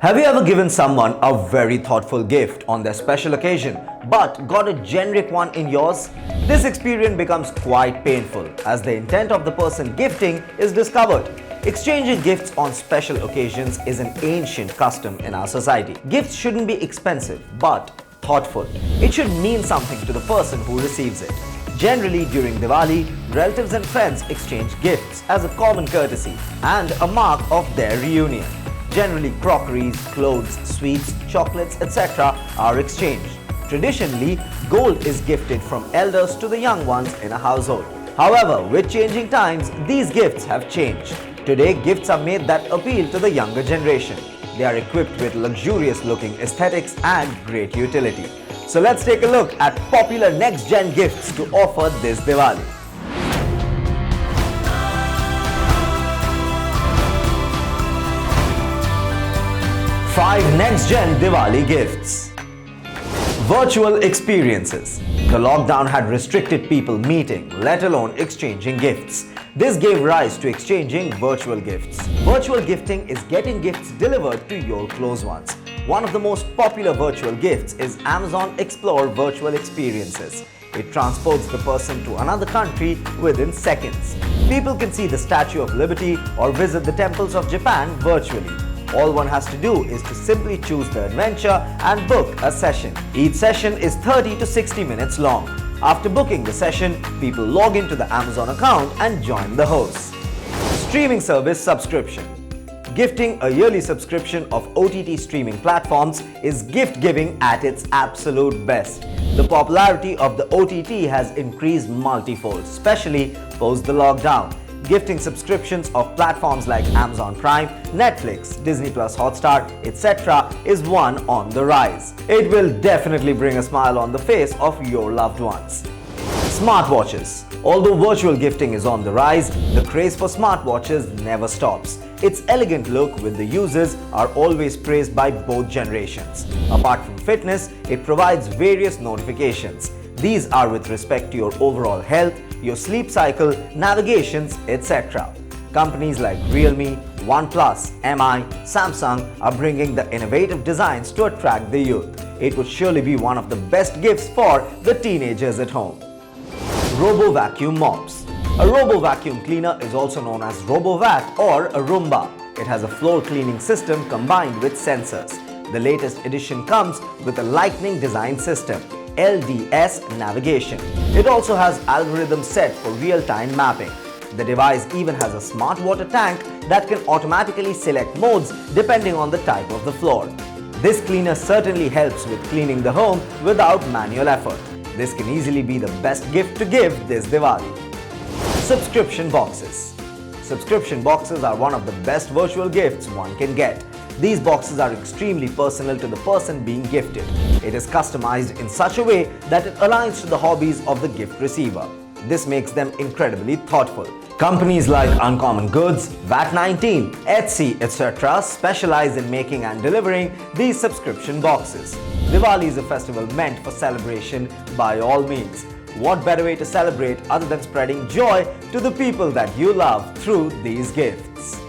Have you ever given someone a very thoughtful gift on their special occasion but got a generic one in yours? This experience becomes quite painful as the intent of the person gifting is discovered. Exchanging gifts on special occasions is an ancient custom in our society. Gifts shouldn't be expensive but thoughtful. It should mean something to the person who receives it. Generally, during Diwali, relatives and friends exchange gifts as a common courtesy and a mark of their reunion. Generally, crockeries, clothes, sweets, chocolates, etc. are exchanged. Traditionally, gold is gifted from elders to the young ones in a household. However, with changing times, these gifts have changed. Today, gifts are made that appeal to the younger generation. They are equipped with luxurious-looking aesthetics and great utility. So let's take a look at popular next-gen gifts to offer this Diwali. 5 next-gen Diwali gifts. Virtual experiences. The lockdown had restricted people meeting, let alone exchanging gifts. This gave rise to exchanging virtual gifts. Virtual gifting is getting gifts delivered to your close ones. One of the most popular virtual gifts is Amazon Explore Virtual Experiences. It transports the person to another country within seconds. People can see the Statue of Liberty or visit the temples of Japan virtually. All one has to do is to simply choose the adventure and book a session. Each session is 30 to 60 minutes long. After booking the session, people log into the Amazon account and join the host. Streaming service subscription. Gifting a yearly subscription of OTT streaming platforms is gift giving at its absolute best. The popularity of the OTT has increased multifold, especially post the lockdown. Gifting subscriptions of platforms like Amazon Prime, Netflix, Disney Plus Hotstar, etc. is one on the rise. It will definitely bring a smile on the face of your loved ones. Smartwatches. Although virtual gifting is on the rise, the craze for smartwatches never stops. Its elegant look with the users are always praised by both generations. Apart from fitness, it provides various notifications. These are with respect to your overall health, your sleep cycle, navigations, etc. Companies like Realme, OnePlus, MI, Samsung are bringing the innovative designs to attract the youth. It would surely be one of the best gifts for the teenagers at home. Robo Vacuum mops. A Robo Vacuum cleaner is also known as Robo Vac or a Roomba. It has a floor cleaning system combined with sensors. The latest edition comes with a lightning design system, LDS navigation. It also has algorithms set for real-time mapping. The device even has a smart water tank that can automatically select modes depending on the type of the floor. This cleaner certainly helps with cleaning the home without manual effort. This can easily be the best gift to give this Diwali. Subscription boxes. Subscription boxes are one of the best virtual gifts one can get. These boxes are extremely personal to the person being gifted. It is customized in such a way that it aligns to the hobbies of the gift receiver. This makes them incredibly thoughtful. Companies like Uncommon Goods, VAT19, Etsy, etc. specialize in making and delivering these subscription boxes. Diwali is a festival meant for celebration by all means. What better way to celebrate other than spreading joy to the people that you love through these gifts?